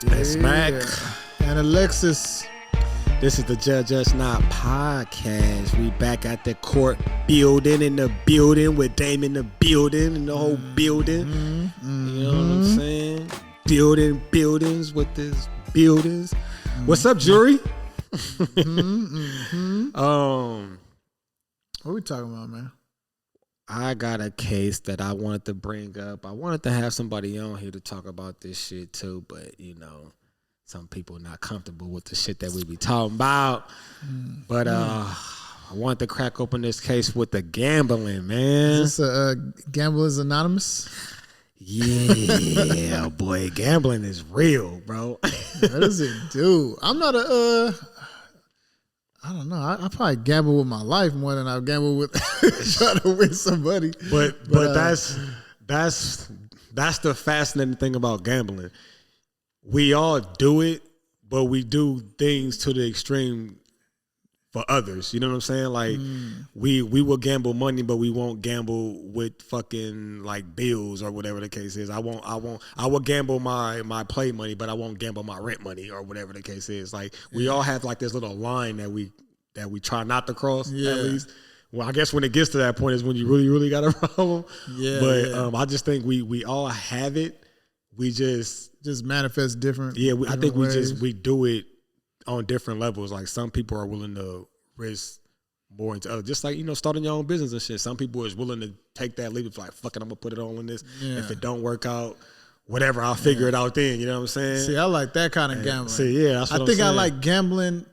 That's Mac. And Alexis. This is the Judge Us Not podcast. We back at the court building, in the building with Dame in the building and the whole building. You know what I'm saying? Building buildings with this buildings. What's up, jury? What we talking about, man? I got a case that I wanted to bring up. I wanted to have somebody on here to talk about this shit too, but you know, some people not comfortable with the shit that we be talking about. But I wanted to crack open this case with the gambling, man. Is this Gamblers Anonymous? Yeah, boy, gambling is real, bro. What does it do? I'm not I don't know. I probably gamble with my life more than I gamble with trying to win somebody. But that's the fascinating thing about gambling. We all do it, but we do things to the extreme for others. You know what I'm saying? Like we will gamble money, but we won't gamble with fucking like bills or whatever the case is. I will gamble my play money, but I won't gamble my rent money or whatever the case is. Like we all have like this little line that we try not to cross at least. Well, I guess when it gets to that point is when you really got a problem. I just think we all have it. We just manifest different. Yeah, I think ways. we do it on different levels. Like some people are willing to risk more into others. Just like, you know, starting your own business and shit. Some people is willing to take that leap. It's like, fuck it, I'm gonna put it all in this. Yeah. If it don't work out, whatever, I'll figure it out then. You know what I'm saying? See, I like that kind of gambling. See, yeah, that's what I think I'm saying. I like gambling.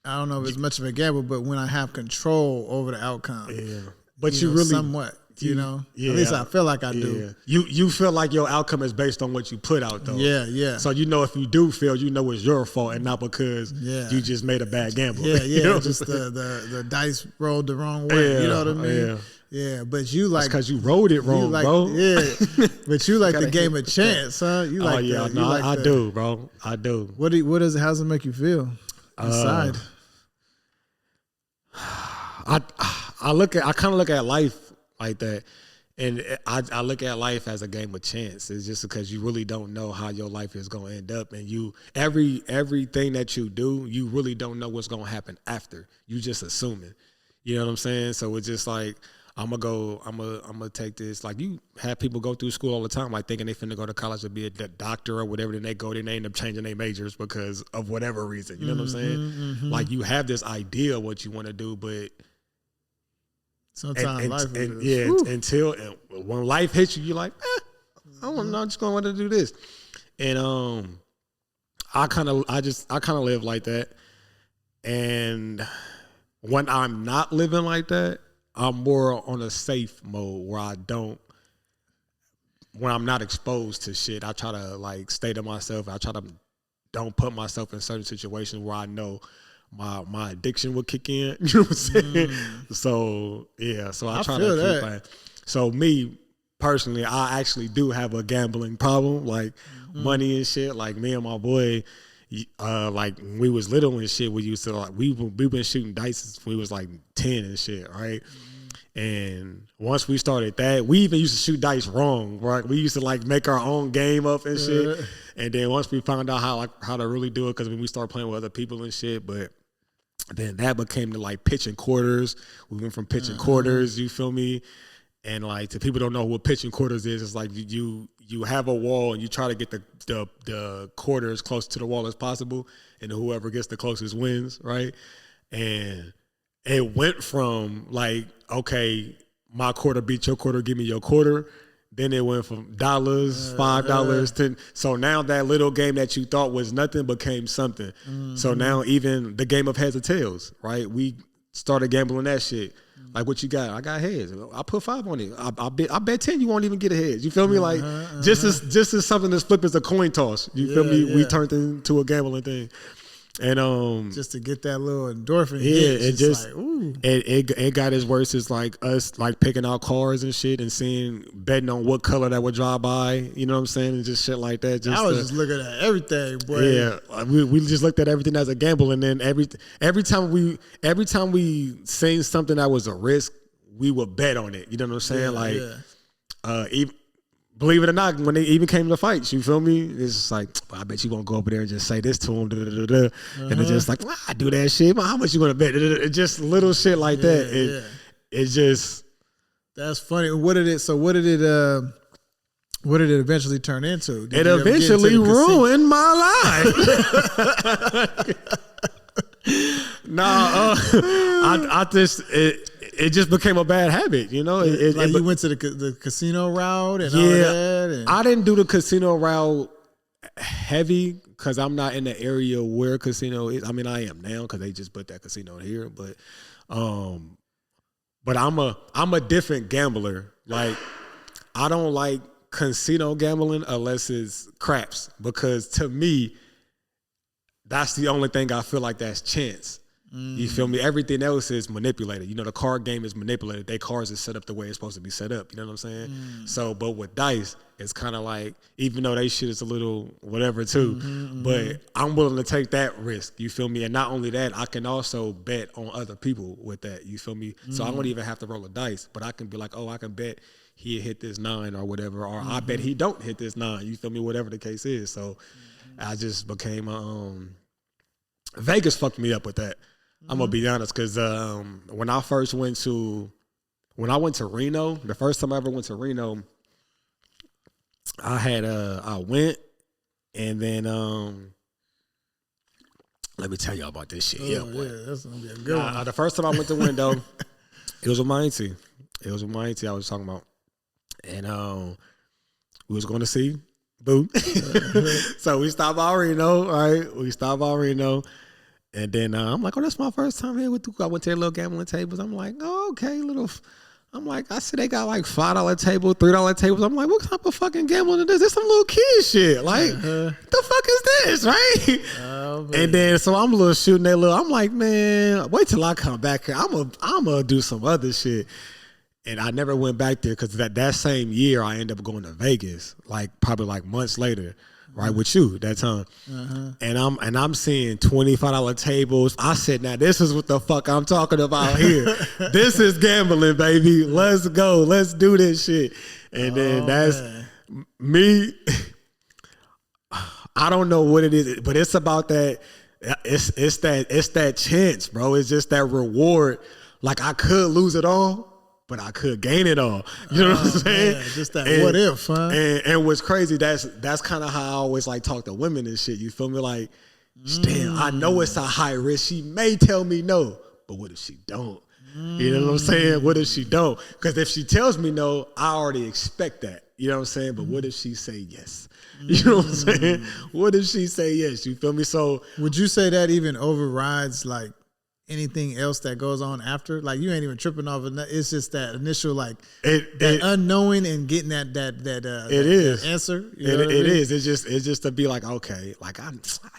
I don't know if it's much of a gamble, but when I have control over the outcome. Yeah. But you know, really somewhat. You know? Yeah. At least I feel like I do. You feel like your outcome is based on what you put out though. Yeah. So you know if you do fail, you know it's your fault and not because you just made a bad gamble. Yeah. You know? Just the dice rolled the wrong way. You know what I mean? Yeah. But you like because you rolled it wrong, bro. Yeah. But you like the game a chance, huh? You like I do, bro. I do. How's it make you feel inside? I kind of look at life like that, and I look at life as a game of chance. It's just because you really don't know how your life is going to end up, and everything that you do, you really don't know what's going to happen after. You just assuming, you know what I'm saying? So it's just like I'm gonna take this. Like you have people go through school all the time, like thinking they finna go to college to be a doctor or whatever. Then they end up changing their majors because of whatever reason. You know what I'm saying? Mm-hmm. Like you have this idea of what you want to do, but sometimes life until when life hits you, you're like, I'm not just gonna want to do this. And I kind of live like that. And when I'm not living like that, I'm more on a safe mode where when I'm not exposed to shit, I try to like stay to myself. I try to don't put myself in certain situations where I know my addiction will kick in. You know what I'm saying? So I try to keep playing. So me personally, I actually do have a gambling problem, like money and shit. Like me and my boy, like when we was little and shit, we used to like we've been shooting dice since we was like 10 and shit, right? And once we started that, we even used to shoot dice wrong, right? We used to like make our own game up and shit. And then once we found out how to really do it, because when we started playing with other people and shit, but then that became to like pitching quarters. We went from pitching quarters, you feel me? And like, to people don't know what pitching quarters is, it's like you have a wall and you try to get the quarter as close to the wall as possible, and whoever gets the closest wins, right? And it went from like, okay, my quarter beat your quarter, give me your quarter. Then it went from $5, $10. So now that little game that you thought was nothing became something. So now even the game of heads or tails, right? We started gambling that shit. Like, what you got? I got heads. I put 5 on it. I bet 10 you won't even get a heads. You feel me? Like just as something that's flip as a coin toss. You feel me? We turned into a gambling thing. And just to get that little endorphin hit, it just like, it got as worse as like us like picking out cars and shit and betting on what color that would drive by, you know what I'm saying, and just shit like that. I was just looking at everything, boy. Yeah, we just looked at everything as a gamble, and then every time we seen something that was a risk, we would bet on it. You know what I'm saying? Even believe it or not, when they even came to fights, you feel me? It's just like, I bet you won't go over there and just say this to him, and it's just like, well, I do that shit. How much you gonna bet? It's just little shit like that. It's just. That's funny. What did it eventually turn into? It eventually ruined my life. I just it just became a bad habit, you know. You went to the casino route and all that. And I didn't do the casino route heavy because I'm not in the area where casino is. I mean, I am now because they just put that casino here, but I'm a different gambler. Like, I don't like casino gambling unless it's craps, because to me, that's the only thing I feel like that's chance. You feel me? Everything else is manipulated. You know, the card game is manipulated. Their cards is set up the way it's supposed to be set up. You know what I'm saying? So, but with dice, it's kind of like, even though they shit is a little whatever too, but I'm willing to take that risk. You feel me? And not only that, I can also bet on other people with that. You feel me? So I don't even have to roll a dice, but I can be like, oh, I can bet he'll hit this 9 or whatever, or I bet he don't hit this 9. You feel me? Whatever the case is. So I just became Vegas fucked me up with that. I'm gonna be honest, because when I went to Reno, the first time I ever went to Reno, I went, and then let me tell y'all about this shit. Yeah, that's gonna be a good one. The first time I went to Window, it was with my auntie. I was talking about, and we was going to see Boo. So we stopped by Reno, right? And then I'm like, oh, that's my first time here. I went to their little gambling tables. I'm like, oh, okay, I see they got like $5 table, $3 tables. I'm like, what type of fucking gambling is this? This some little kid shit. Like, the fuck is this, right? And then, so I'm a little shooting that little, I'm like, man, wait till I come back here. I'm gonna do some other shit. And I never went back there because that same year I ended up going to Vegas, like probably like months later. Right, with you that time, and I'm seeing $25 tables. I said, now this is what the fuck I'm talking about here. This is gambling, baby. Let's go. Let's do this shit. And then that's me. I don't know what it is, but it's about that. It's that chance, bro. It's just that reward. Like, I could lose it all, but I could gain it all. You know what I'm saying? Man, just that what if, huh? And what's crazy, that's kind of how I always like talk to women and shit. You feel me? Like, damn, I know it's a high risk. She may tell me no, but what if she don't? You know what I'm saying? What if she don't? Because if she tells me no, I already expect that. You know what I'm saying? But what if she say yes? You know what I'm saying? What if she say yes? You feel me? So would you say that even overrides like anything else that goes on after? Like, you ain't even tripping off of that. It's just that initial, like, that unknowing and getting that answer. It is. It's just to be like, okay, like I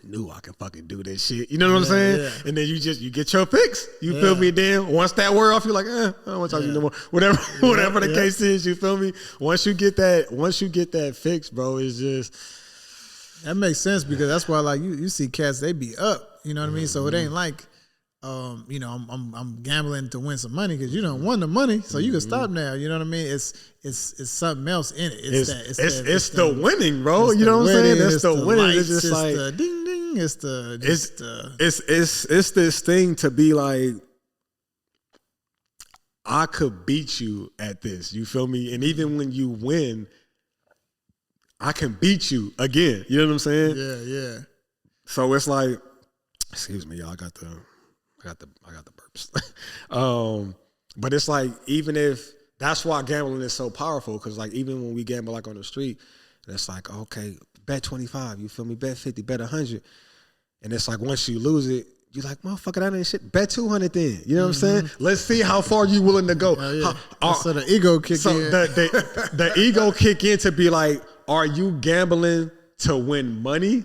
knew I could fucking do this shit. You know what I'm saying? Yeah. And then you get your fix. You feel me? Then once that wear off, you're like, I don't want to talk to you no more. Whatever the case is, you feel me? Once you get that fix, bro, it's just. That makes sense, because that's why, like, you see cats, they be up. You know what I mean? So it ain't like, you know, I'm gambling to win some money, because you don't won the money, so you can stop now. You know what I mean? It's something else in it. It's the winning, bro. You know what I'm saying? That's the winning. It's just like the ding ding. It's this thing to be like, I could beat you at this. You feel me? And even when you win, I can beat you again. You know what I'm saying? Yeah. So it's like, excuse me, y'all. I got the burps. But it's like, even if, that's why gambling is so powerful, because like, even when we gamble like on the street, and it's like, okay, bet 25, you feel me? Bet 50, bet 100. And it's like, once you lose it, you're like, motherfucker, that ain't shit. Bet 200 then. You know what I'm saying? Let's see how far you willing to go. So the ego kick in. So the ego kick in to be like, are you gambling to win money,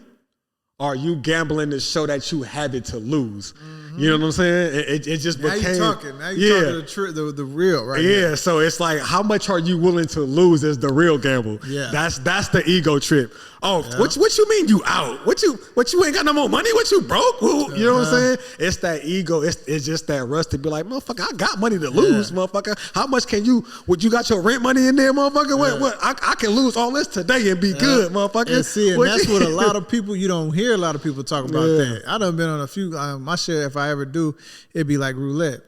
Are you gambling to show that you have it to lose? You know what I'm saying? It just now became. Now you're talking the real, right? Yeah, so it's like, how much are you willing to lose is the real gamble. Yeah. That's the ego trip. Oh, what you mean you out? What you ain't got no more money? What you broke? You know what I'm saying? It's that ego. It's just that rush to be like, motherfucker, I got money to lose, motherfucker. How much can you, you got your rent money in there, motherfucker? What? I can lose all this today and be good, motherfucker. And see, and that's what a lot of people, you don't hear a lot of people talk about that. I done been on a few, my share, if I ever do, it'd be like roulette.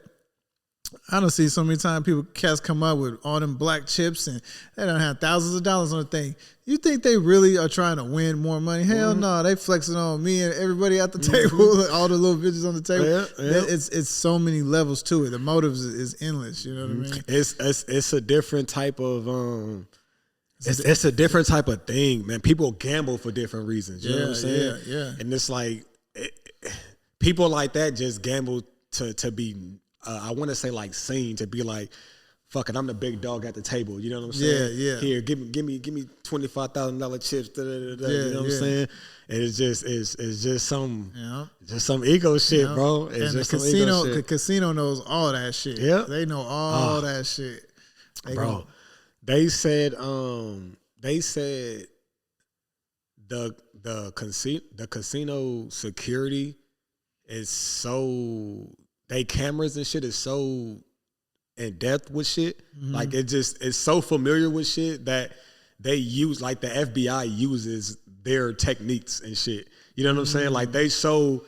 I don't see so many times cats come up with all them black chips and they don't have thousands of dollars on the thing. You think they really are trying to win more money? Hell no, they flexing on me and everybody at the table, all the little bitches on the table. It's so many levels to it. The motives is endless. You know what I mean? It's a different type of it's a different type of thing, man. People gamble for different reasons. You know what I'm saying? Yeah. And it's like people like that just gamble to be. I want to say like seen, to be like, fuck it, I'm the big dog at the table. You know what I'm saying? Yeah. Here, give me $25,000 chips. You know what I'm saying? And it's just some ego shit, bro. It's and just the casino knows all that shit. Yeah, they know all that shit. They said the casino security is so. They cameras and shit is so in depth with shit. Like it's so familiar with shit that they use, like the FBI uses their techniques and shit. You know what I'm saying? Like they so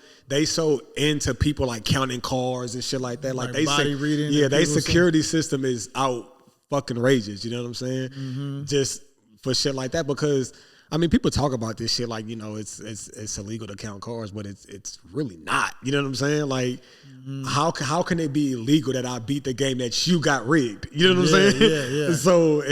into people like counting cars and shit like that. Like they body reading. Yeah, their security system is out fucking rages. You know what I'm saying? Just for shit like that, because I mean, people talk about this shit like, you know, it's illegal to count cars, but it's really not. You know what I'm saying? Like, how can it be illegal that I beat the game that you got rigged? You know what I'm saying? Yeah. So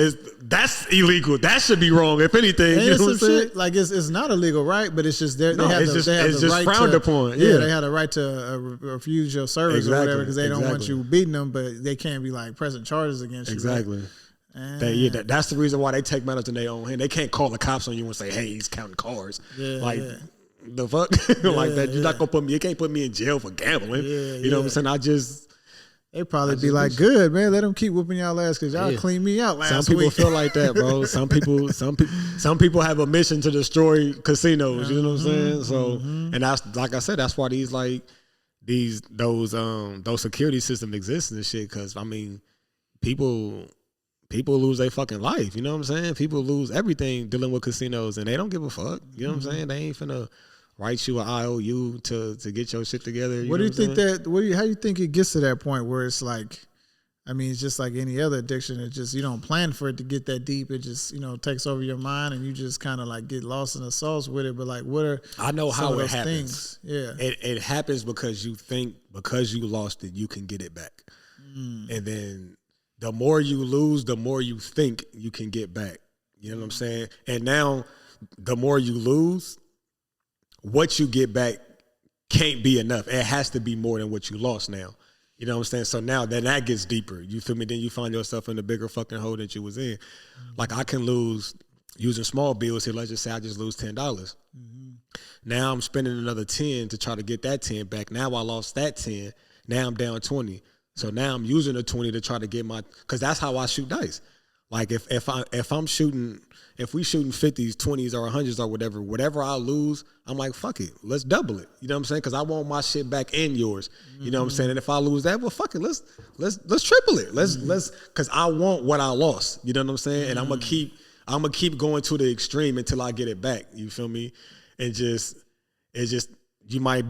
that's illegal. That should be wrong, if anything. You know what I'm saying? Shit, like it's not illegal, right? But it's just it's just right frowned upon. Yeah, they had a right to refuse your service or whatever, because they don't want you beating them, but they can't be like pressing charges against you. Exactly. Right? That's the reason why they take matters in their own hand. They can't call the cops on you and say, "Hey, he's counting cars." The fuck, like that. You're not gonna put me. You can't put me in jail for gambling. You know what I'm saying? They probably be like, "Good man, let them keep whooping y'all ass because y'all clean me out last week." Some people feel like that, bro. Some people have a mission to destroy casinos. You know what I'm saying? So, and that's, like I said, that's why those security systems exist and shit. Because I mean, people lose their fucking life. You know what I'm saying? People lose everything dealing with casinos, and they don't give a fuck. You know what I'm saying? They ain't finna write you an IOU to get your shit together. How do you think it gets to that point where it's like, I mean, it's just like any other addiction. It just, you don't plan for it to get that deep. It just, takes over your mind, and you just kind of like get lost in the sauce with it. But like, what are I know some how of it those happens. Things? Yeah, it happens because you think because you lost it, you can get it back, and then the more you lose, the more you think you can get back. You know what I'm saying? And now, the more you lose, what you get back can't be enough. It has to be more than what you lost now. You know what I'm saying? So now then that gets deeper. You feel me? Then you find yourself in a bigger fucking hole that you was in. Like I can lose, using small bills here, let's just say I just lose $10. Now I'm spending another 10 to try to get that 10 back. Now I lost that 10. Now I'm down 20. So now I'm using the 20 to try to get because that's how I shoot dice. Like if we shooting 50s, 20s, or 100s or whatever I lose, I'm like, fuck it, let's double it. You know what I'm saying? Because I want my shit back and yours. You know what I'm saying? And if I lose that, well, fuck it, let's triple it. Let's because I want what I lost. You know what I'm saying? And I'm gonna keep going to the extreme until I get it back. You feel me? And you might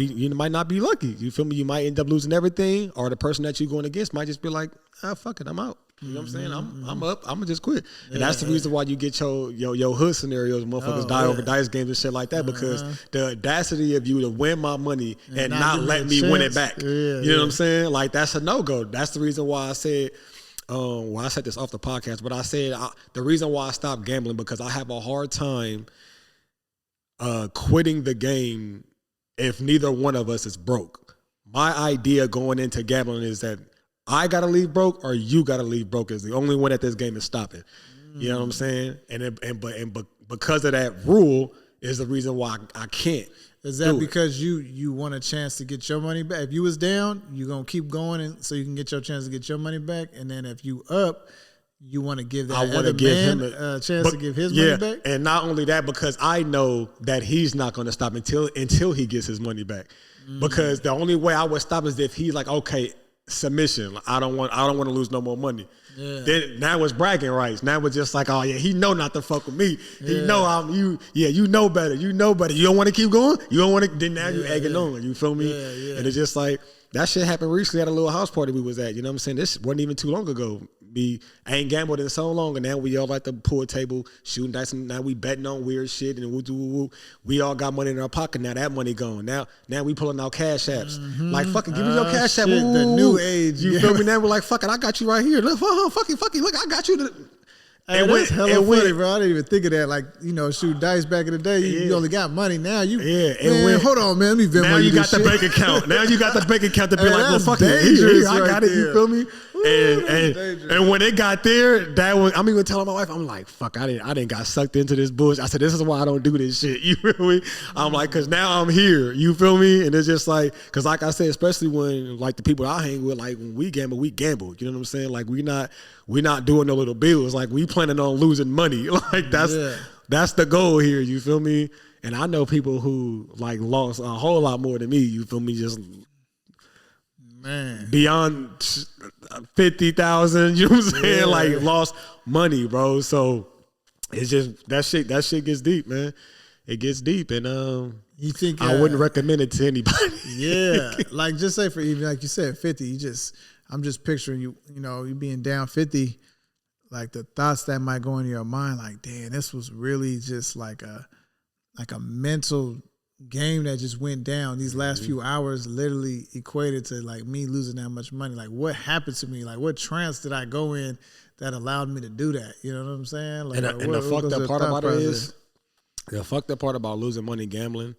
not be lucky. You feel me? You might end up losing everything, or the person that you're going against might just be like, fuck it, I'm out. You know what I'm saying? I'm up. I'm gonna just quit. And that's the reason why you get your hood scenarios. Motherfuckers die over dice games and shit like that, because the audacity of you to win my money and not let me win it back. You know what I'm saying? Like that's a no-go. That's the reason why I said, I said this off the podcast, but I said the reason why I stopped gambling, because I have a hard time quitting the game if neither one of us is broke. My idea going into gambling is that I gotta leave broke or you gotta leave broke is the only one that this game is stopping. You know what I'm saying? And because of that rule, is the reason why I can't. Is that because you want a chance to get your money back? If you was down, you're going to keep going and so you can get your chance to get your money back. And then if you up, you want to give that other man a chance to give his money back? And not only that, because I know that he's not going to stop until he gets his money back. Because the only way I would stop is if he's like, okay, submission. I don't want to lose no more money. Yeah. Then now it's bragging rights. Now it's just like, oh yeah, he know not to fuck with me. He know I'm you. Yeah, you know better. You know better. You don't want to keep going. You don't want to. Then now you egging on. You feel me? Yeah. And it's just like that shit happened recently at a little house party we was at. You know what I'm saying? This wasn't even too long ago. I ain't gambled in so long, and now we all at the pool table shooting dice, and now we betting on weird shit, and we all got money in our pocket. Now that money gone. Now we pulling out cash apps. Like, fucking give me your cash app. Shit, the new age. You feel me? Now we're like, fuck it, I got you right here. Look, fucking, look, I got you. Hey, that's hella funny, bro. I didn't even think of that. Like, shoot dice back in the day. You only got money. Now hold on, man. Let me Venmo now you got this the shit. bank account. Now you got the bank account to be like, well, fuck it. I got it. You feel me? And when it got there, I'm even telling my wife, I'm like, fuck, I didn't got sucked into this bullshit. I said, this is why I don't do this shit. You feel me? I'm like, because now I'm here. You feel me? And it's just like, because like I said, especially when like the people I hang with, like when we gamble. You know what I'm saying? Like we're not doing no little bills. Like we planning on losing money. Like that's the goal here. You feel me? And I know people who like lost a whole lot more than me. You feel me? Just beyond 50,000. You know what I'm saying? Like lost money, bro. So it's just that shit gets deep, man. It gets deep, and you think I wouldn't recommend it to anybody. Yeah, like just say for even like you said 50. I'm just picturing you being down 50, like the thoughts that might go into your mind, like, damn, this was really just like a mental game that just went down. These last few hours literally equated to like me losing that much money. Like what happened to me? Like what trance did I go in that allowed me to do that? You know what I'm saying? Like, and the fucked up part about it is, the fucked up part about losing money gambling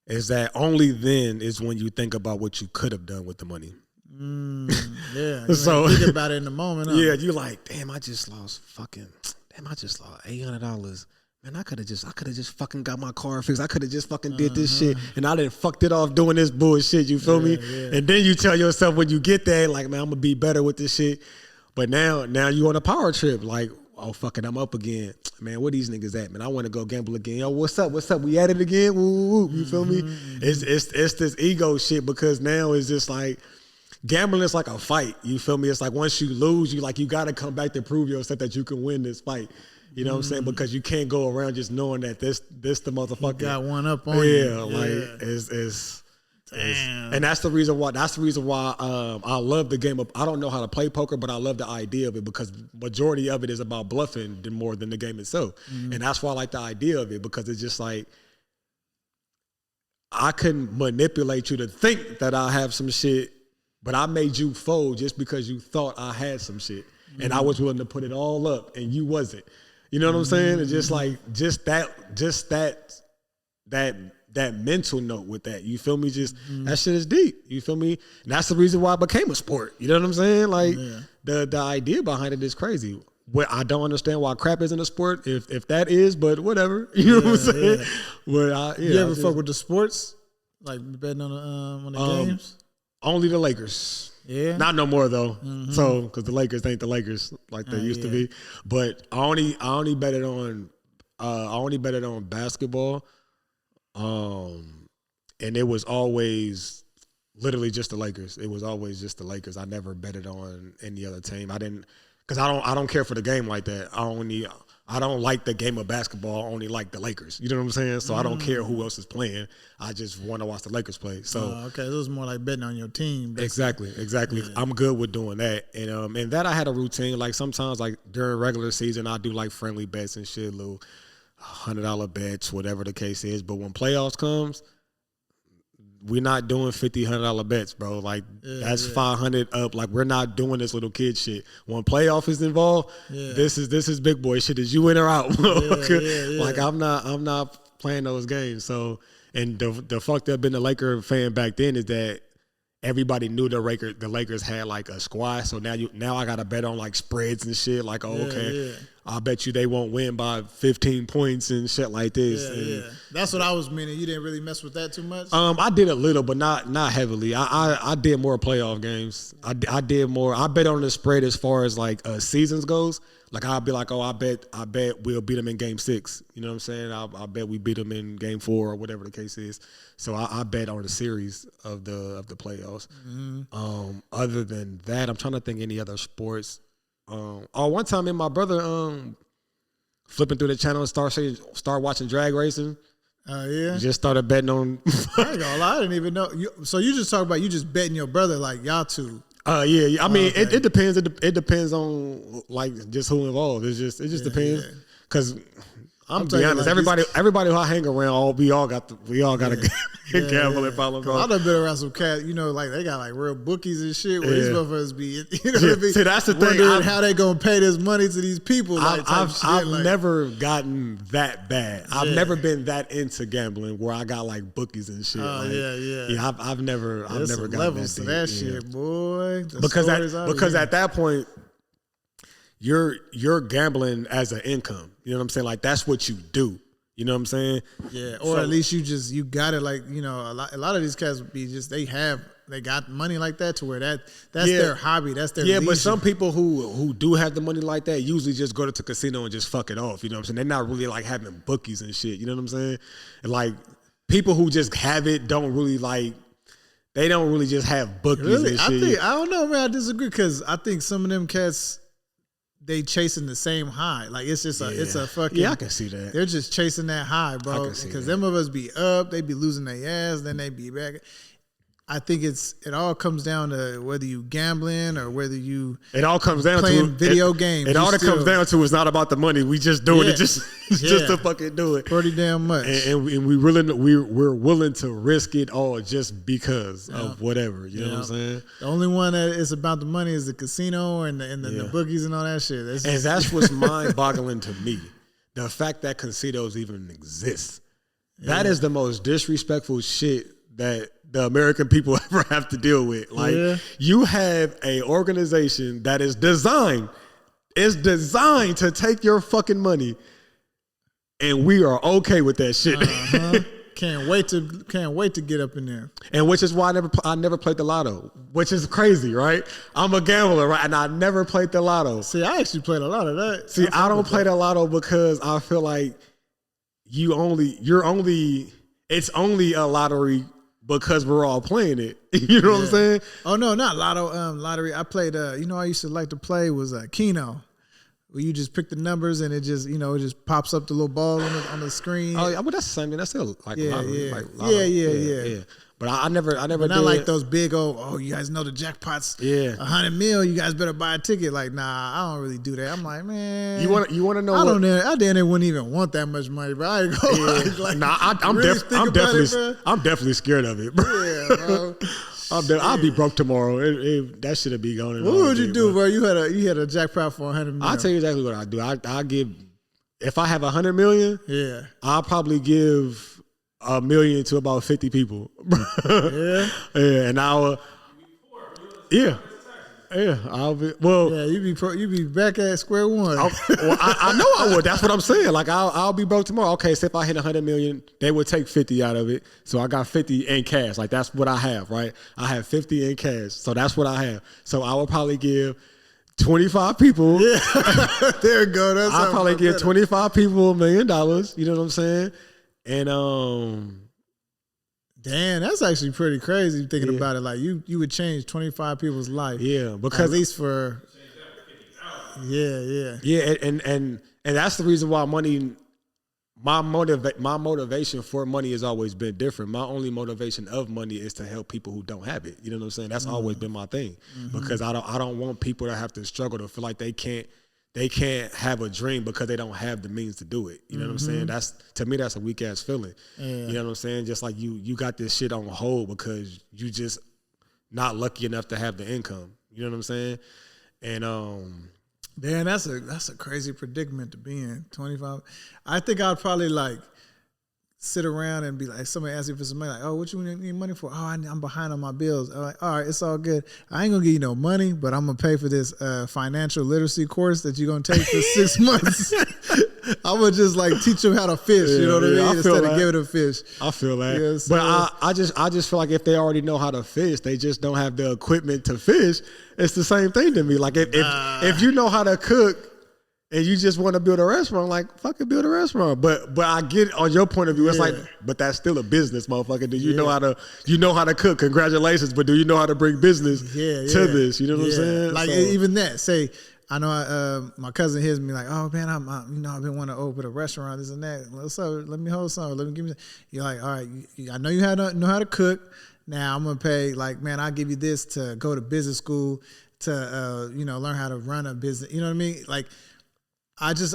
is that only then is when you think about what you could have done with the money. Yeah. So think about it in the moment. Huh? Yeah, you like, damn, I just lost $800. Man, I could have just fucking got my car fixed. I could have just fucking did this shit, and I done fucked it off doing this bullshit. You feel me? Yeah. And then you tell yourself when you get there, like, man, I'm gonna be better with this shit. But now you on a power trip, like, oh fuck it, I'm up again. Man, where these niggas at? Man, I want to go gamble again. Yo, what's up? We at it again? Woo. You feel me? It's this ego shit, because now it's just like gambling is like a fight. You feel me? It's like once you lose, you gotta come back to prove yourself that you can win this fight. You know what I'm saying? Because you can't go around just knowing that this the motherfucker got one up on you. Yeah, like it's and that's the reason why I love the game of, I don't know how to play poker, but I love the idea of it, because majority of it is about bluffing more than the game itself. And that's why I like the idea of it, because it's just like I can manipulate you to think that I have some shit, but I made you fold just because you thought I had some shit. And I was willing to put it all up and you wasn't. You know what I'm saying? It's just like that mental note with that. You feel me? Just that shit is deep. You feel me? And that's the reason why it became a sport. You know what I'm saying? Like the idea behind it is crazy. What I don't understand why crap isn't a sport. If that is, but whatever. You know what I'm saying? But you ever fuck with the sports? Like betting on the games? Only the Lakers. Yeah. Not no more though. So because the Lakers ain't the Lakers like they used to be. But I only bet it on basketball. And it was always literally just the Lakers. It was always just the Lakers. I never betted on any other team. I didn't, because I don't care for the game like that. I don't like the game of basketball. I only like the Lakers. You know what I'm saying? So I don't care who else is playing. I just want to watch the Lakers play. So okay, it was more like betting on your team. Basically. Exactly. Yeah. I'm good with doing that. And that I had a routine. Like sometimes, like during regular season, I do like friendly bets and shit, little $100 bets, whatever the case is. But when playoffs comes, we're not doing $50, $100 bets, bro. Like that's 500 up. Like we're not doing this little kid shit. When playoff is involved, this is big boy shit. Is you in or out? Like I'm not playing those games. So, and the fucked up being a Laker fan back then is that everybody knew the Lakers had like a squad. So now I got to bet on like spreads and shit. Like I bet you they won't win by 15 points and shit like this. Yeah. That's what I was meaning. You didn't really mess with that too much? I did a little, but not heavily. I did more playoff games. I did more. I bet on the spread as far as like seasons goes. Like I'll be like, oh, I bet we'll beat them in game 6. You know what I'm saying? I bet we beat them in game 4 or whatever the case is. So I bet on the series of the playoffs. Mm-hmm. Other than that, I'm trying to think any other sports. One time me and my brother flipping through the channel and start watching drag racing. Yeah. Just started betting on. I ain't gonna lie, I didn't even know. So you just talk about you just betting your brother like y'all two. Yeah. I mean, it depends. It depends on like just who involved. It just depends. Because I'm be honest, like everybody who I hang around, we all got a gambling problem. I done been around some cats, like they got like real bookies and shit where these motherfuckers be, what I mean? See, that's the thing. How they gonna pay this money to these people? I've never gotten that bad. I've never been that into gambling where I got like bookies and shit. Yeah. I've never gotten levels that to that shit, boy. Because at that point, you're gambling as an income. You know what I'm saying? Like that's what you do. You know what I'm saying? Yeah. Or at least you got it. Like a lot of these cats be just they got money like that to where that's their hobby. That's their leisure. But some people who do have the money like that usually just go to the casino and just fuck it off. You know what I'm saying? They're not really like having bookies and shit. You know what I'm saying? And like people who just have it don't really like. They don't really just have bookies and shit. I don't know, man. I disagree because I think some of them cats. They chasing the same high. Like it's just it's a fucking. Yeah, I can see that. They're just chasing that high, bro. Because them of us be up, they be losing their ass, then they be back. I think it all comes down to whether you gambling or whether you. It all comes down playing to video games. It all that comes down to is not about the money. We just doing it just to fucking do it. Pretty damn much. And we're willing to risk it all just because of whatever. You know what I'm saying? The only one that is about the money is the casino and the bookies and all that shit. That's what's mind-boggling to me. The fact that casinos even exist. That is the most disrespectful shit that the American people ever have to deal with. Like you have a organization that is designed to take your fucking money, and we are okay with that shit. Can't wait to get up in there. And which is why I never played the lotto, which is crazy, right? I'm a gambler, right? And I never played the lotto. See, I actually played a lot of that. See, I don't play the lotto because I feel like it's only a lottery because we're all playing it. You know what I'm saying? Oh no, not lotto. Lottery. I played. I used to like to play was Keno, where you just pick the numbers and it just pops up the little ball on the screen. Oh yeah, well that's the same thing. That's still like lottery. Yeah. But I never but did. Not like those big you guys know the jackpot's $100 million. You guys better buy a ticket. Like nah, I don't really do that. I'm like man, you want to know? I wouldn't even want that much money, bro. I ain't go nah, I'm definitely scared of it, bro. Yeah, bro. I'll be broke tomorrow. That should be going. What would you do, bro? You had a jackpot for $100 million. I'll tell you exactly what I do. I give if I have $100 million. I'll probably give $1 million to about 50 people. And I'll I'll be you be back at square one. I know I would. That's what I'm saying. Like I'll be broke tomorrow. Okay, so if I hit $100 million, they would take 50 out of it. So I got 50 in cash. Like that's what I have, right? I have 50 in cash. So that's what I have. So I will probably give 25 people. Yeah, there you go. I'll probably give 25 people $1 million. You know what I'm saying? And damn, that's actually pretty crazy thinking about it. Like you would change 25 people's life. Yeah, because at least for and that's the reason why money. My motivation for money has always been different. My only motivation of money is to help people who don't have it. You know what I'm saying? That's always been my thing because I don't want people to have to struggle to feel like they can't have a dream because they don't have the means to do it. You know what I'm saying? To me, that's a weak ass feeling. Yeah. You know what I'm saying? Just like you got this shit on hold because you just not lucky enough to have the income. You know what I'm saying? And man, that's a crazy predicament to be in. 25. I think I'd probably like sit around and be like, somebody asks you for some money, like, oh, what you need money for? Oh, I'm behind on my bills. I'm like, all right, it's all good. I ain't gonna give you no money, but I'm gonna pay for this financial literacy course that you're gonna take for 6 months. I'm gonna just like teach them how to fish. You know what I mean? Instead of giving them fish. I feel that. Yeah, so, but I just feel like if they already know how to fish, they just don't have the equipment to fish. It's the same thing to me. Like if you know how to cook, and you just want to build a restaurant, like, fucking build a restaurant. But I get on your point of view, it's like, but that's still a business, motherfucker. Do you know how to cook? Congratulations, but do you know how to bring business to this? You know what I'm saying? Like even that, say, I know my cousin hears me like, oh man, I've been wanting to open a restaurant, this and that. What's up? Let me hold some. Let me give me. You're like, all right, I know you know how to cook. Now I'm gonna pay, like, man, I'll give you this to go to business school to learn how to run a business. You know what I mean? Like, I guess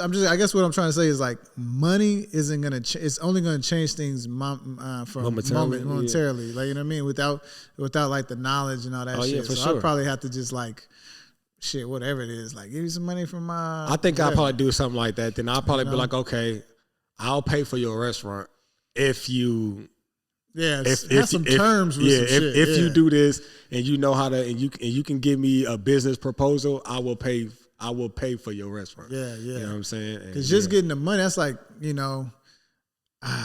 what I'm trying to say is like money isn't gonna. It's only gonna change things from momentarily. Like, you know what I mean? Without like the knowledge and all that shit. So sure. I probably have to just like, shit, whatever it is, like, give you some money from my. I think I'll probably do something like that. Then I'll probably be like, okay, I'll pay for your restaurant if you. Yeah, have some terms with some shit. If you do this and you know how to, and you can give me a business proposal, I will pay for your restaurant. Yeah. You know what I'm saying? Because just getting the money, that's like,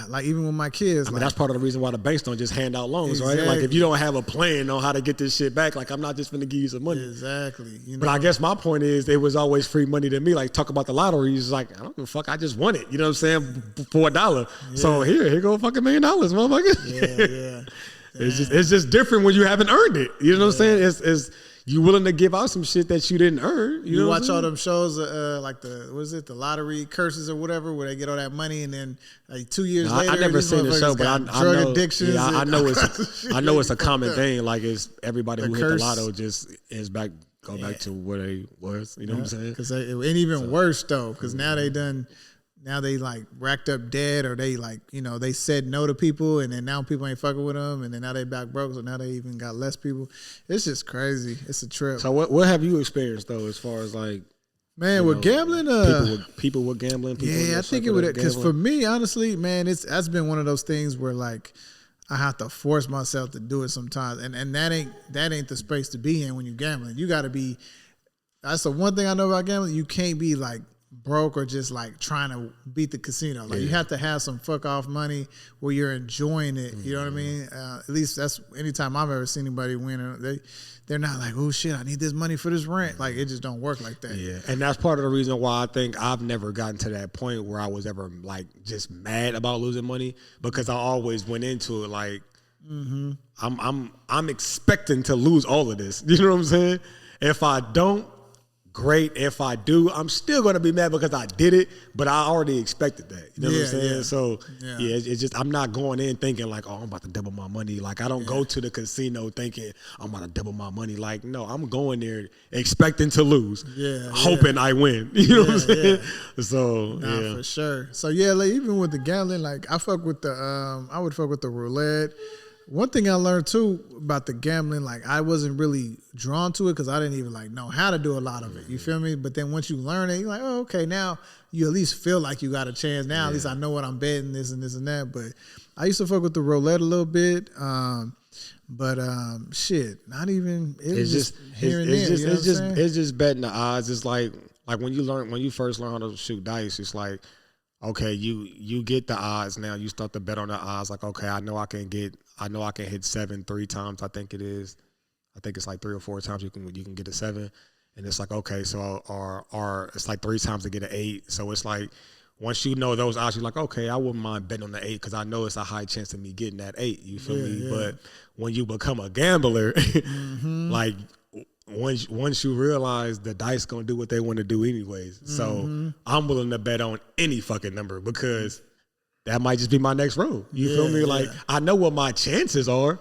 like even with my kids. I mean, that's part of the reason why the banks don't just hand out loans, right? Like, if you don't have a plan on how to get this shit back, like, I'm not just going to give you some money. Exactly. But I guess my point is, it was always free money to me. Like, talk about the lottery. It's like, I don't give a fuck. I just won it. You know what I'm saying? For $1. Yeah. So here go fucking $1 million, motherfucker. Yeah. It's just different when you haven't earned it. You know what I'm saying? It's you willing to give out some shit that you didn't earn. You know watch all them shows, like the lottery curses or whatever, where they get all that money and then like 2 years later. I never seen the show, but I know addictions. Yeah, I know it's a common thing. Like, it's everybody who hit the lotto just is back to where they was. You know what I'm saying? Because it ain't even worse though. Because now they like racked up debt, or they like, they said no to people, and then now people ain't fucking with them, and then now they back broke, so now they even got less people. It's just crazy. It's a trip. So what have you experienced though, as far as like, man, with gambling? People with gambling. I think it would, because for me, honestly, man, that's been one of those things where like I have to force myself to do it sometimes, and that ain't the space to be in when you're gambling. You got to be. That's the one thing I know about gambling. You can't be like broke or just like trying to beat the casino. Like, you have to have some fuck off money where you're enjoying it. You know what I mean? At least that's anytime I've ever seen anybody win. They're not like, oh shit, I need this money for this rent. Like, it just don't work like that. Yeah, and that's part of the reason why I think I've never gotten to that point where I was ever like just mad about losing money, because I always went into it like, I'm expecting to lose all of this. You know what I'm saying? If I don't, great. If I do, I'm still going to be mad because I did it, but I already expected that. You know what I'm saying? Yeah. So, it's just, I'm not going in thinking like, oh, I'm about to double my money. Like, I don't go to the casino thinking I'm about to double my money. Like, no, I'm going there expecting to lose, hoping I win. You know what I'm saying? So, for sure. So, like, even with the gambling, like, I would fuck with the roulette. One thing I learned too about the gambling, like, I wasn't really drawn to it because I didn't even like know how to do a lot of it. You feel me? But then once you learn it, you're like, oh, okay, now you at least feel like you got a chance. Now at least I know what I'm betting, this and this and that. But I used to fuck with the roulette a little bit. But shit, not even. It's just here and there. It's just betting the odds. It's like when you first learn how to shoot dice, it's like, okay, you get the odds now. You start to bet on the odds. Like, okay, I know I can hit 7 3 times. I think it's like 3 or 4 times you can get a 7, and it's like, okay, so or it's like 3 times to get an 8. So it's like, once you know those odds, you're like, okay, I wouldn't mind betting on the 8 because I know it's a high chance of me getting that 8. You feel me? Yeah. But when you become a gambler, like, once you realize the dice gonna do what they want to do anyways. So I'm willing to bet on any fucking number because that might just be my next roll. You feel me? Like, I know what my chances are,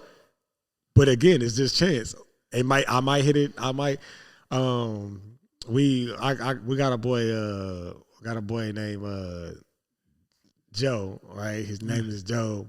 but again, it's just chance. I might hit it. I might. We got a boy named Joe. Right, his name is Joe.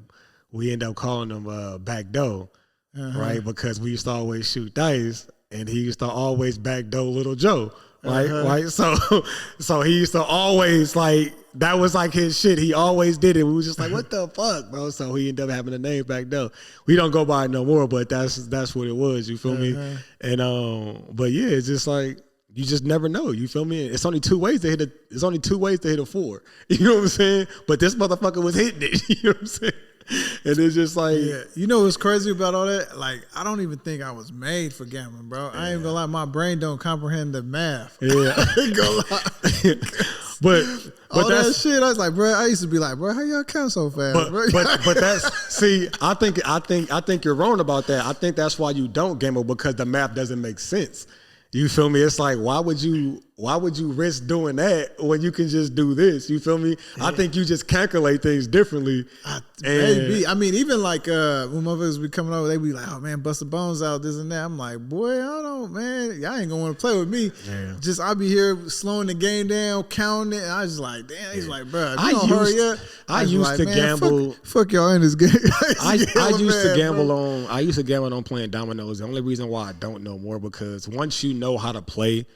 We end up calling him Back Doe, right? Because we used to always shoot dice. and he used to always backdoor Little Joe. Right. So he used to always like, that was like his shit. He always did it. We was just like, what the fuck, bro? So he ended up having a name back though. We don't go by it no more, but that's what it was. You feel me? And but yeah, it's just like, you just never know. You feel me? It's only two ways to hit a 4. You know what I'm saying? But this motherfucker was hitting it. You know what I'm saying? And it's just like, you know what's crazy about all that? Like, I don't even think I was made for gambling, bro. I ain't gonna lie, my brain don't comprehend the math. Yeah, I ain't gonna lie. but all that shit, I was like, bro. I used to be like, bro, how y'all count so fast? But that's, see, I think you're wrong about that. I think that's why you don't gamble, because the math doesn't make sense. You feel me? It's like, why would you risk doing that when you can just do this? You feel me? Yeah. I think you just calculate things differently. Maybe. I mean, even like when motherfuckers be coming over, they be like, oh man, bust the bones out, this and that. I'm like, boy, I don't know, man. Y'all ain't gonna want to play with me. Yeah. Just I be here slowing the game down, counting it. And I was just like, damn. He's like, bro, you don't hurry up. I used to gamble. Fuck y'all in this game. I used to gamble on playing dominoes. The only reason why I don't know more, because once you know how to play,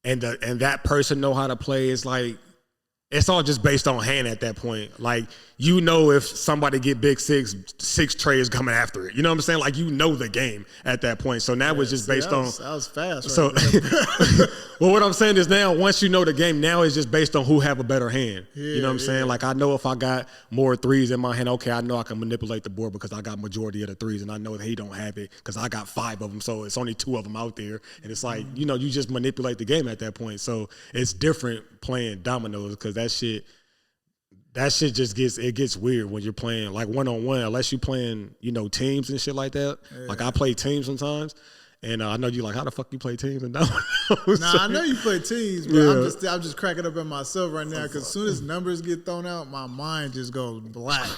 and that person know how to play, it's like, it's all just based on hand at that point. Like, you know, if somebody get big six trays coming after it. You know what I'm saying? Like, you know the game at that point. So now it's just based on. I was fast. So, well, what I'm saying is now, once you know the game, now it's just based on who have a better hand. You know what I'm saying? Like, I know if I got more threes in my hand, okay, I know I can manipulate the board because I got majority of the threes, and I know that he don't have it because I got 5 of them. So it's only 2 of them out there, and it's like, you know, you just manipulate the game at that point. So it's different playing dominoes, because that shit just gets weird when you're playing like one-on-one, unless you're playing, you know, teams and shit like that. Yeah. Like, I play teams sometimes, and I know you like, how the fuck you play teams? And nah, I know you play teams, but yeah. I'm just cracking up at myself right now, because as soon as numbers get thrown out, my mind just goes black,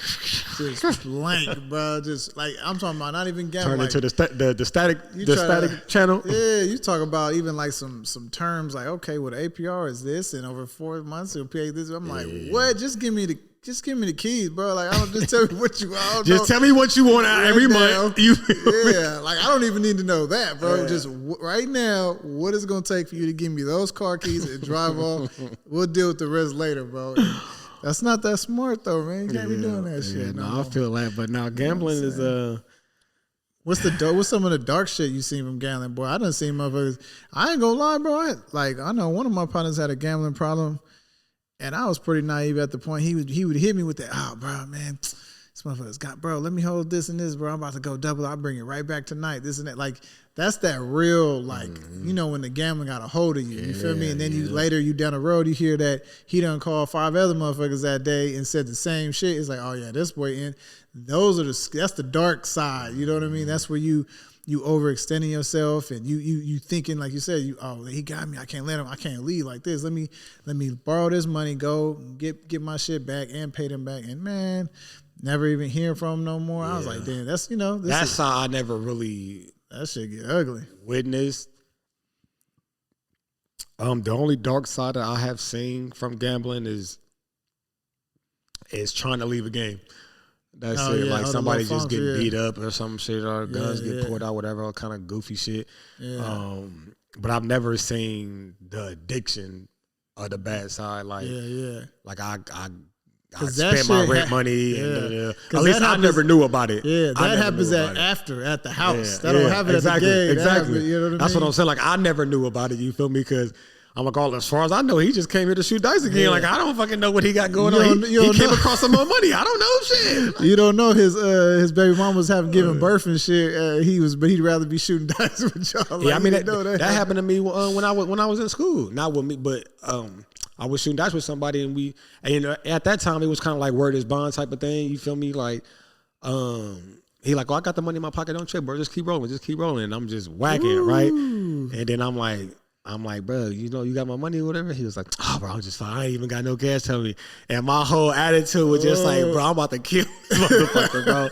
just blank, bro. Just like, I'm talking about not even gambling. Turn into the static channel. Yeah, you talk about even like some terms like, okay, well, the APR is this, and over 4 months it'll pay this. I'm like, what? Just give me the keys, bro. Like, I don't just tell me what you want. Just tell me what you want out every month. Yeah, like, I don't even need to know that, bro. Yeah. Just right now, what is it going to take for you to give me those car keys and drive off? We'll deal with the rest later, bro. And that's not that smart, though, man. You can't be doing that shit. No, I feel that. But now gambling is What's some of the dark shit you seen from gambling, boy? I done seen motherfuckers. I ain't gonna lie, bro. I know one of my partners had a gambling problem. And I was pretty naive at the point. He would hit me with that, oh, bro, man, this motherfucker's got, bro, let me hold this and this, bro. I'm about to go double. I'll bring it right back tonight, this and that. Like, that's that real, like, you know, when the gambling got a hold of you. You feel me? And then later you down the road, you hear that he done called 5 other motherfuckers that day and said the same shit. It's like, oh, yeah, this boy in. That's the dark side. You know what I mean? That's where you overextending yourself, and you thinking, like you said, he got me. I can't leave like this. Let me borrow this money, go get my shit back and pay them back. And man, never even hear from him no more. Yeah. I was like, damn, that's how I never really, that shit get ugly. Witnessed. The only dark side that I have seen from gambling is trying to leave a game. That's it. Like, somebody just getting beat up or some shit, or guns get pulled out, whatever, all kind of goofy shit. Yeah. But I've never seen the addiction of the bad side. Like, like I spent my rent money. And, at least I never knew about it. Yeah, that happens at the house. That don't happen at the game. Exactly. You know what I mean? That's what I'm saying. Like, I never knew about it. You feel me? Because I'm like, as far as I know, he just came here to shoot dice again. Yeah. Like, I don't fucking know what he got going on. He came across some more money. I don't know shit. You don't know his baby mom was giving birth and shit. But he'd rather be shooting dice with y'all. Like, yeah, I mean that happened to me when I was in school. Not with me, but I was shooting dice with somebody, and at that time it was kind of like word is bond type of thing. You feel me? Like, he like, I got the money in my pocket. Don't trip, bro. Just keep rolling. And I'm just whacking it, right? And then I'm like, bro, you know, you got my money or whatever? He was like, oh, bro, I'm just fine. I ain't even got no cash, tell me. And my whole attitude was just like, bro, I'm about to kill this motherfucker, bro.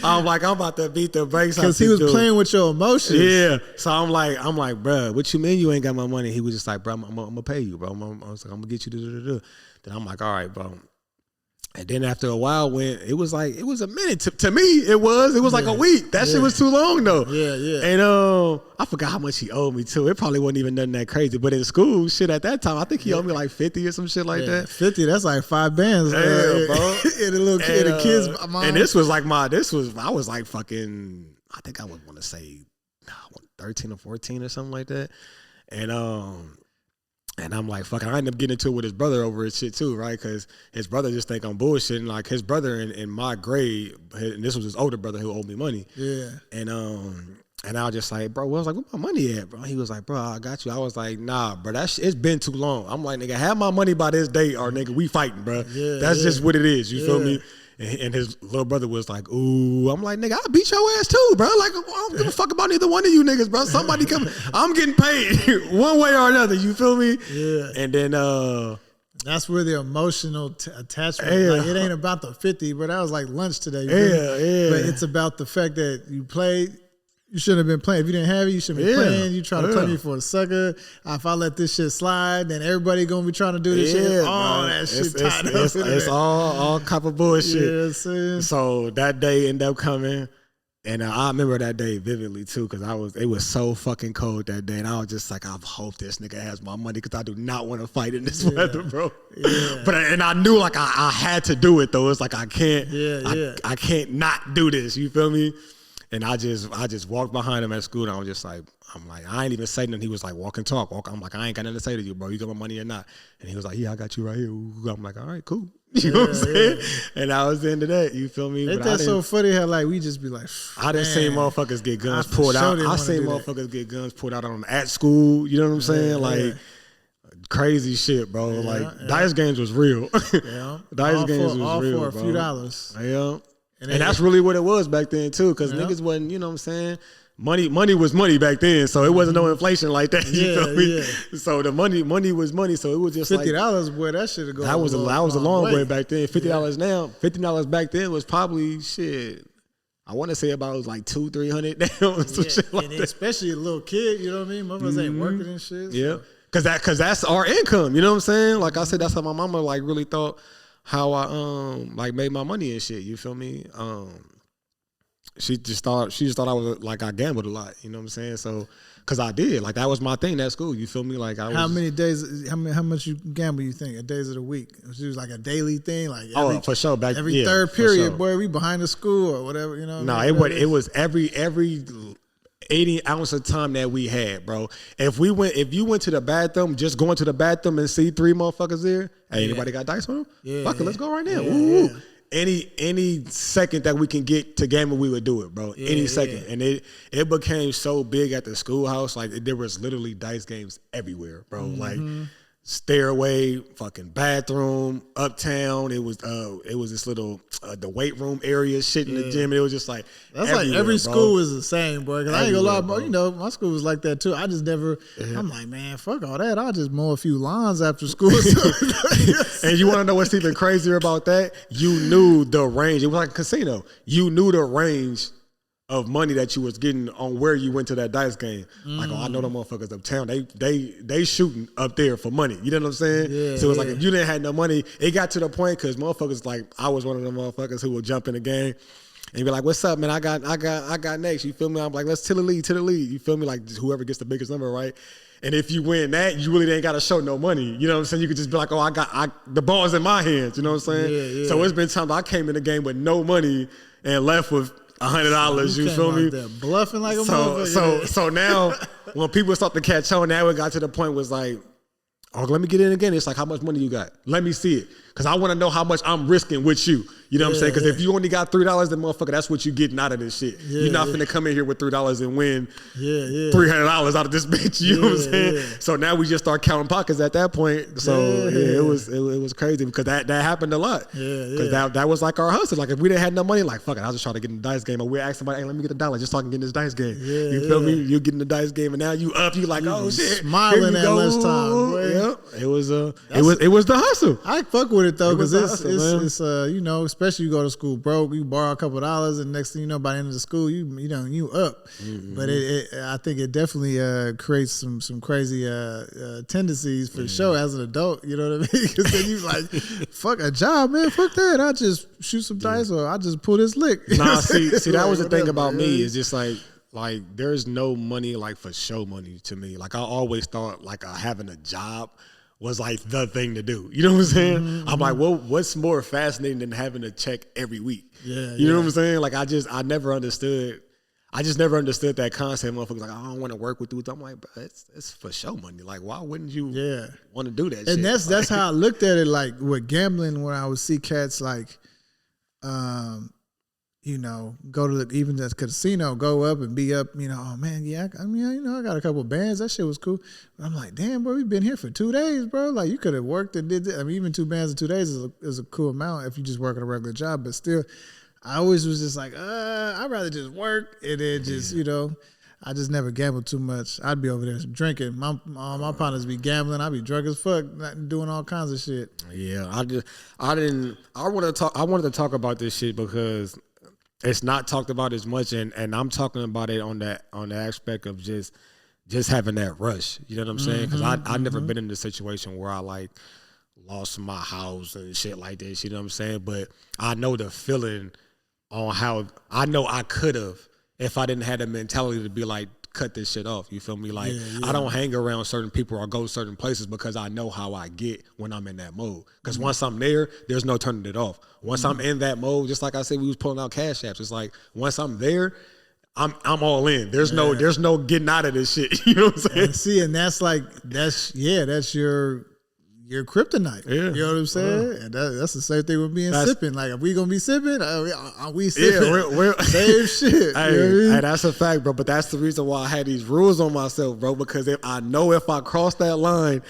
I'm like, I'm about to beat the brakes off. Because he was playing with your emotions. Yeah. So I'm like, bro, what you mean you ain't got my money? He was just like, bro, I'm going to pay you, bro. I was like, I'm going to get you. Then I'm like, all right, bro. And then after a while, when it was a minute to me, it was like a week. That shit was too long though. Yeah. And I forgot how much he owed me too. It probably wasn't even nothing that crazy. But in school, shit at that time, I think he owed me like 50 or some shit like that. 50, that's like 5 bands. Yeah, bro. And a little kid, a kid's mom. And I was like fucking, I think I would want to say 13 or 14 or something like that. And I'm like, fuck, I ended up getting into it with his brother over his shit too, right? Because his brother just think I'm bullshitting. Like his brother in my grade, and this was his older brother who owed me money. Yeah. And I was just like, bro, I was like, where my money at, bro? He was like, bro, I got you. I was like, nah, bro, it's been too long. I'm like, nigga, have my money by this date or nigga, we fighting, bro. Yeah, That's just what it is. You feel me? And his little brother was like, ooh. I'm like, nigga, I'll beat your ass too, bro. Like, I don't give a fuck about either one of you niggas, bro. Somebody come. I'm getting paid one way or another. You feel me? Yeah. And then that's where the emotional attachment. Like, it ain't about the 50, but that was like lunch today. But it's about the fact that you played. You shouldn't have been playing. If you didn't have it, you shouldn't be playing. You try to play me for a sucker. If I let this shit slide, then everybody gonna be trying to do this shit. Oh, that shit tied up. It's all type of bullshit. Yeah, so that day ended up coming, and I remember that day vividly too, because it was so fucking cold that day, and I was just like, I hope this nigga has my money, because I do not want to fight in this weather, bro. Yeah. And I knew like I had to do it though. It's like I can't. I can't not do this. You feel me? And I just walked behind him at school, and I was just like, I ain't even say nothing. He was like, walk and talk. I'm like, I ain't got nothing to say to you, bro. You got my money or not? And he was like, yeah, I got you right here. I'm like, all right, cool. You know what I'm saying? And that was the end of that. You feel me? Ain't that so funny how like we just be like, I didn't see motherfuckers get guns pulled out. I seen motherfuckers get guns pulled out on at school. You know what I'm saying? Like crazy shit, bro. Like dice games was real. Dice games was real, for a bro. few dollars. Yeah. And that's really what it was back then too, because niggas wasn't, you know what I'm saying? Money was money back then, so it wasn't no inflation like that. You feel me? So the money was money, so it was just $50, boy, that should have gone. That was a long way back then. $50 now. $50 back then was probably shit. I want to say about like $200-300 now. Some shit like that. Especially a little kid, you know what I mean? Motherfuckers ain't working and shit. Yeah, so. Cause that's our income. You know what I'm saying? Like I said, that's how my mama like really thought how I like made my money and shit. You feel me? She just thought I was like, I gambled a lot. You know what I'm saying? So, cause I did, like that was my thing at school. You feel me? Like how many days? How much you gamble? You think days of the week? It was like a daily thing, like for sure. Back every third period, boy, we behind the school or whatever. You know? No, it was every 80 ounce of time that we had, bro. If you went to the bathroom, just going to the bathroom and see 3 motherfuckers there, hey, anybody got dice on them? Yeah, fuck it, let's go right now. Ooh. Any second that we can get to gaming, we would do it, bro. Any second. And it became so big at the schoolhouse, like there was literally dice games everywhere, bro. Like stairway, fucking bathroom, uptown. It was this little the weight room area, shit in the gym. It was just like that's like every school is the same, boy. Cause I ain't gonna lie, bro. You know, my school was like that too. I just never. I'm like, man, fuck all that. I'll just mow a few lawns after school. And you want to know what's even crazier about that? You knew the range. It was like a casino. You knew the range of money that you was getting on where you went to that dice game. Like, I know them motherfuckers uptown. They shooting up there for money. You know what I'm saying? Yeah, so it was like if you didn't have no money, it got to the point because motherfuckers like I was one of them motherfuckers who would jump in the game and be like, "What's up, man? I got next." You feel me? I'm like, "Let's to the lead." You feel me? Like whoever gets the biggest number, right? And if you win that, you really ain't got to show no money. You know what I'm saying? You could just be like, "Oh, the ball's in my hands." You know what I'm saying? Yeah. So it's been times I came in the game with no money and left with $100, you feel me? Bluffing like a motherfucker. So now when people start to catch on, now it got to the point where it's like, oh, let me get in again. It's like, how much money you got? Let me see it. Because I want to know how much I'm risking with you. You know what I'm saying? Because if you only got $3, then motherfucker, that's what you getting out of this shit. You're not finna come in here with $3 and win $300 out of this bitch. You know what I'm saying? Yeah. So now we just start counting pockets at that point. So it was crazy because that happened a lot. Because that was like our hustle. Like if we didn't have no money, like fuck it, I'll just try to get in the dice game. Or we ask somebody, hey, let me get $1 just so I can get in this dice game. You feel me? You get in the dice game and now you up, you like, oh shit. Smiling at lunchtime. it was the hustle. I fuck with it though, because it's you know, especially you go to school broke, you borrow a couple of dollars, and next thing you know, by the end of the school, you up. But I think it definitely creates some crazy tendencies for sure as an adult. You know what I mean? Because then you like, fuck a job, man. Fuck that. I just shoot some dice, or I just pull this lick. Nah, see, that was the thing about me. Is just like there's no money like for show money to me. Like I always thought like having a job was like the thing to do. You know what I'm saying? I'm like, well, what's more fascinating than having a check every week? Yeah. You know what I'm saying? Like I never understood that concept. Motherfuckers like, I don't want to work with dudes. I'm like, bro, it's for show money. Like, why wouldn't you want to do that shit? And that's how I looked at it, like with gambling, when I would see cats like you know, go to even the casino, go up and be up, you know, oh man, yeah, I mean, you know, I got a couple of bands, that shit was cool. But I'm like, damn, bro, we've been here for 2 days, bro. Like, you could have worked and did this. I mean, even 2 bands in 2 days is a cool amount if you just work at a regular job. But still, I always was just like, I'd rather just work and then just, you know, I just never gambled too much. I'd be over there drinking. My partners be gambling. I'd be drunk as fuck, doing all kinds of shit. Yeah, I wanted to talk about this shit because it's not talked about as much, and I'm talking about it on the aspect of just having that rush. You know what I'm saying? Because I never been in a situation where I like lost my house and shit like this. You know what I'm saying? But I know the feeling on how I know I could have if I didn't have the mentality to be like, cut this shit off. You feel me? Like, I don't hang around certain people or go certain places because I know how I get when I'm in that mode. Because once I'm there, there's no turning it off. Once I'm in that mode, just like I said, we was pulling out cash apps. It's like, once I'm there, I'm all in. There's no getting out of this shit. You know what I'm saying? And see, and that's your kryptonite. Yeah. You know what I'm saying? And that's the same thing with being sipping. Like, if we gonna be sipping, are we sipping? Yeah, we're same shit. Hey, you know what I mean? Hey, that's a fact, bro. But that's the reason why I had these rules on myself, bro. Because if I cross that line,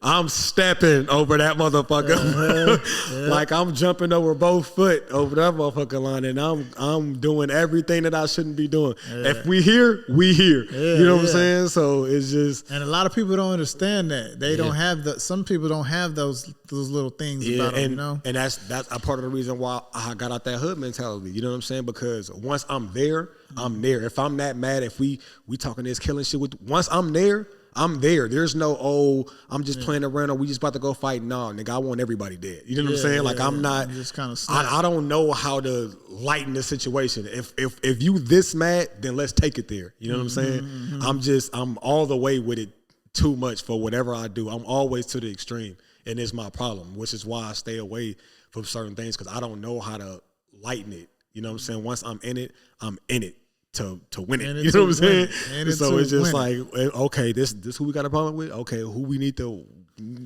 I'm stepping over that motherfucker. Like, I'm jumping over both foot over that motherfucking line, and I'm doing everything that I shouldn't be doing. If we here, we here. You know what I'm saying? So it's just, and a lot of people don't understand that. They don't have some people don't have those little things about them, you know? And that's a part of the reason why I got out that hood mentality. You know what I'm saying? Because once I'm there, I'm there. If I'm that mad, if we talking this killing shit once I'm there, I'm there. There's no, I'm just playing around or we just about to go fight. No, nigga, I want everybody dead. You know what I'm saying? Like, I'm not, just kind of I don't know how to lighten the situation. If you this mad, then let's take it there. You know what I'm saying? I'm all the way with it too much for whatever I do. I'm always to the extreme, and it's my problem, which is why I stay away from certain things, because I don't know how to lighten it. You know what I'm saying? Once I'm in it to win it. You know what I'm saying? So it's just like, okay, this who we got a problem with? Okay, who we need to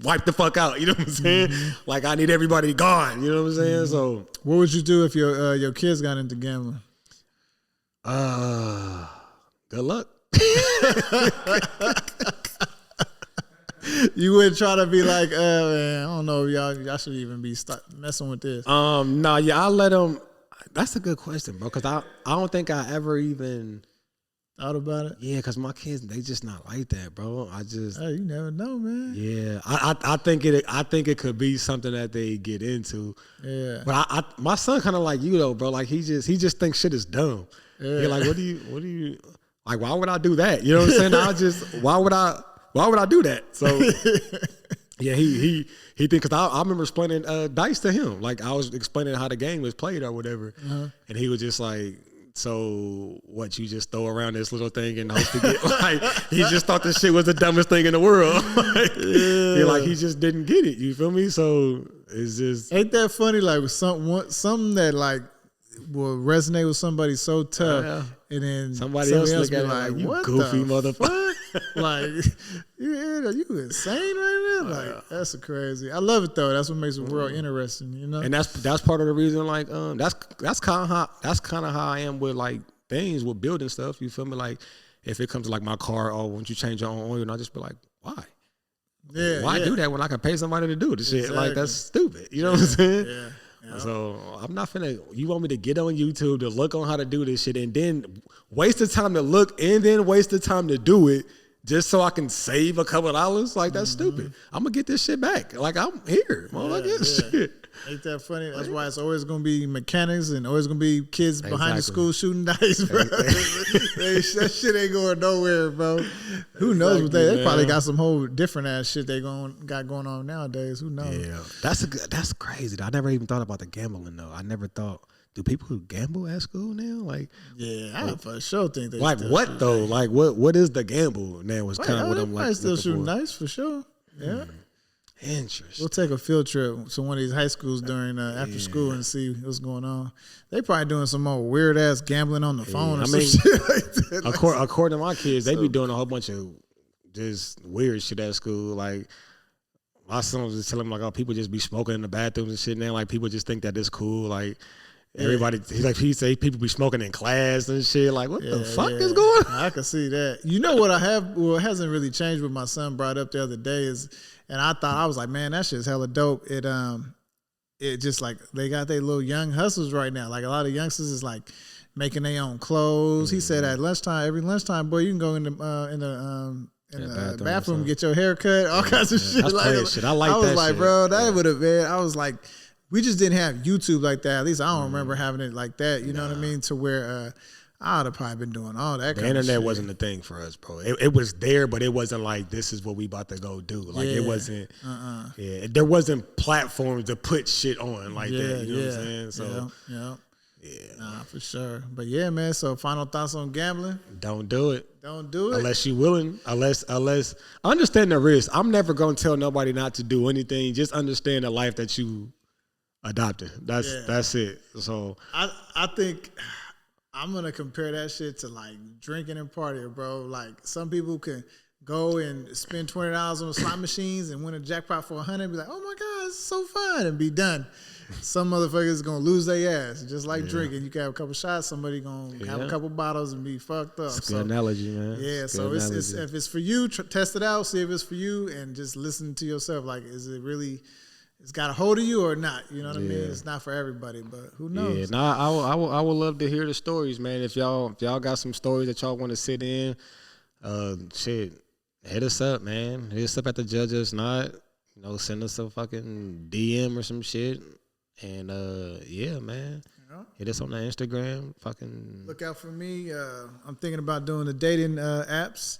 wipe the fuck out. You know what I'm saying? Like, I need everybody gone. You know what I'm saying? So what would you do if your kids got into gambling? Good luck. You wouldn't try to be like, man, I don't know, y'all should even be messing with this. I let them. That's a good question, bro, because I don't think I ever even thought about it. Yeah, because my kids, they just not like that, bro. You never know, man. Yeah, I think it could be something that they get into. Yeah, but my son kind of like you though, bro. Like, he just thinks shit is dumb. Yeah, he's like, what do you like? Why would I do that? You know what I'm saying? Why would I do that? So yeah, he think, because I remember explaining dice to him. Like, I was explaining how the game was played or whatever, and he was just like, so what, you just throw around this little thing and hope to get, like, he just thought this shit was the dumbest thing in the world. He just didn't get it. You feel me? So it's just, ain't that funny? Like, something that like will resonate with somebody so tough, and then somebody else look at it like, you goofy motherfucker. Like, you insane right now? Like, that's crazy. I love it though. That's what makes the world interesting, you know. And that's part of the reason. Like, that's kind of how I am with like things with building stuff. You feel me? Like, if it comes to like my car, won't you change your own oil? And I just be like, why? Yeah. Why do that when I can pay somebody to do this shit? Like, that's stupid. You know what I'm saying? Yeah. Yeah. So I'm not finna, you want me to get on YouTube to look on how to do this shit and then waste the time to look and then waste the time to do it, just so I can save a couple dollars. Like, that's stupid. I'm gonna get this shit back. Like, I'm here. Shit. Ain't that funny? That's why it's always gonna be mechanics and always gonna be kids behind the school shooting dice, bro. That shit ain't going nowhere, bro. Who knows what they probably got some whole different ass shit got going on nowadays. Who knows? Yeah, that's crazy. I never even thought about the gambling though. I never thought. Do people who gamble at school now? Like, yeah, I for sure think they like still what though? Dice. Like what is the gamble now? Was kind of what I'm like. Still shooting dice for sure. Yeah. Interesting. We'll take a field trip to one of these high schools during after school and see what's going on. They probably doing some more weird ass gambling on the phone or some shit like that. According to my kids, they be doing a whole bunch of just weird shit at school. Like my son was just telling them like, oh, people just be smoking in the bathrooms and shit now. Like people just think that it's cool. Like everybody, he say people be smoking in class and shit. Like what the fuck is going on? I can see that. You know what I have? Well, it hasn't really changed. What my son brought up the other day is. And I was like, man, that shit's hella dope. It just like they got their little young hustles right now. Like a lot of youngsters is like making their own clothes. He said at lunchtime, every lunchtime, boy, you can go in the bathroom, get your hair cut, all kinds of shit. That's crazy shit. I like that. I was like, shit. bro, that would have been. I was like, we just didn't have YouTube like that. At least I don't remember having it like that. You know what I mean? To where I would have probably been doing all that. The internet wasn't the thing for us, bro. It was there, but it wasn't like this is what we about to go do. Like it wasn't. Yeah, there wasn't platforms to put shit on like that. You know what I'm saying? So yeah, nah, for sure. But yeah, man. So final thoughts on gambling? Don't do it. Don't do it unless you're willing. Unless understand the risk. I'm never gonna tell nobody not to do anything. Just understand the life that you adopted. That's it. So I think. I'm going to compare that shit to like drinking and partying, bro. Like some people can go and spend $20 on slot machines and win a jackpot for $100 and be like, oh my God, it's so fun and be done. Some motherfuckers going to lose their ass. Just like drinking. You can have a couple shots, somebody going to have a couple bottles and be fucked up. It's a good analogy, man. Yeah, so it's if it's for you, test it out, see if it's for you, and just listen to yourself. Like, is it really... It's got a hold of you or not, you know what I mean? It's not for everybody, but who knows? Yeah, I would love to hear the stories, man. If y'all got some stories that y'all want to sit in, shit, hit us up, man. Hit us up at the JudgeUsNot. You know, send us a fucking DM or some shit, and yeah, man. Hit us on the Instagram. Fucking look out for me. I'm thinking about doing the dating apps.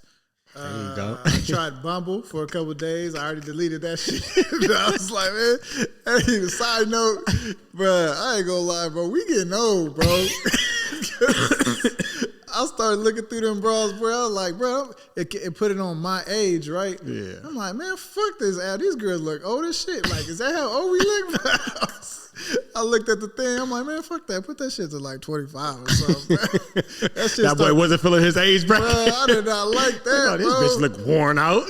There you go. I tried Bumble for a couple of days. I already deleted that shit. I was like, man, hey, the side note, bro, I ain't gonna lie, bro. We getting old, bro. I started looking through them bras, bro. I was like, bro, it put it on my age, right? Yeah. I'm like, man, fuck this app. These girls look old as shit. Like, is that how old we look? I looked at the thing. I'm like, man, fuck that. Put that shit to like 25 or something. That boy wasn't feeling his age, bro. I did not like that, this bitch look worn out.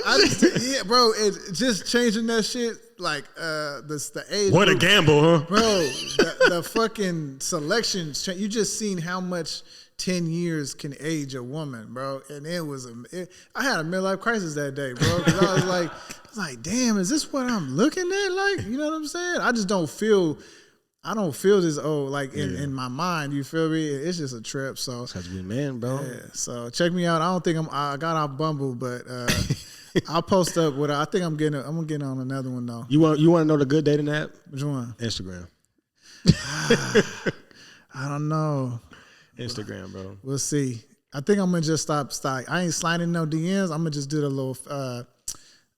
Bro, it just changing that shit. Like the age. What group, a gamble, huh? Bro, the fucking selections. You just seen how much 10 years can age a woman, bro. And it was I had a midlife crisis that day, bro. Because I was like, damn, is this what I'm looking at? Like, you know what I'm saying? I don't feel this old, like in my mind. You feel me? It's just a trip. So because we men, bro. Yeah. So check me out. I don't think I got off Bumble, but I'll post up with. I think I'm gonna get on another one though. You want to know the good dating app? Which one? Instagram. I don't know. Instagram, bro. We'll see. I think I'm gonna just stop. I ain't sliding no DMs. I'm gonna just do the little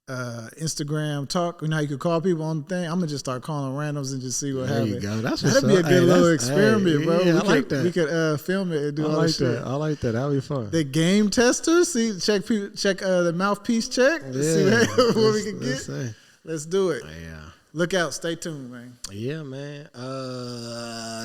Instagram talk. You know how you could call people on the thing. I'm gonna just start calling randoms and just see what happens. There you go. That'd be a good little experiment, bro. Yeah, I like that. We could film it and do all that shit. I like that. That'll be fun. The game tester. Check the mouthpiece check. Yeah, see what we can get. Let's do it. Yeah. Look out. Stay tuned, man. Yeah, man.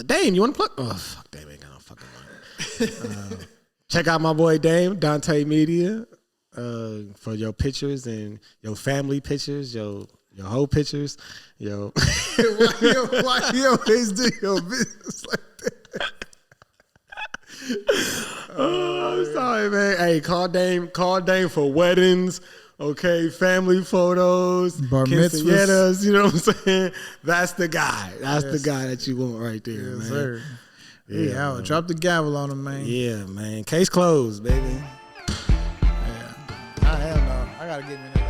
Dame, you want to plug? Oh, fuck, Dame ain't got no fucking money. Check out my boy Dame, Dante Media, for your pictures and your family pictures, your whole pictures, yo. Why you always do your business like that? I'm sorry, man. Hey, call Dame for weddings. Okay, family photos, bar mitzvahs, you know what I'm saying? That's the guy. That's the guy that you want right there, man. Sir. Yeah, man. Drop the gavel on him, man. Yeah, man. Case closed, baby. Yeah. I gotta get me that.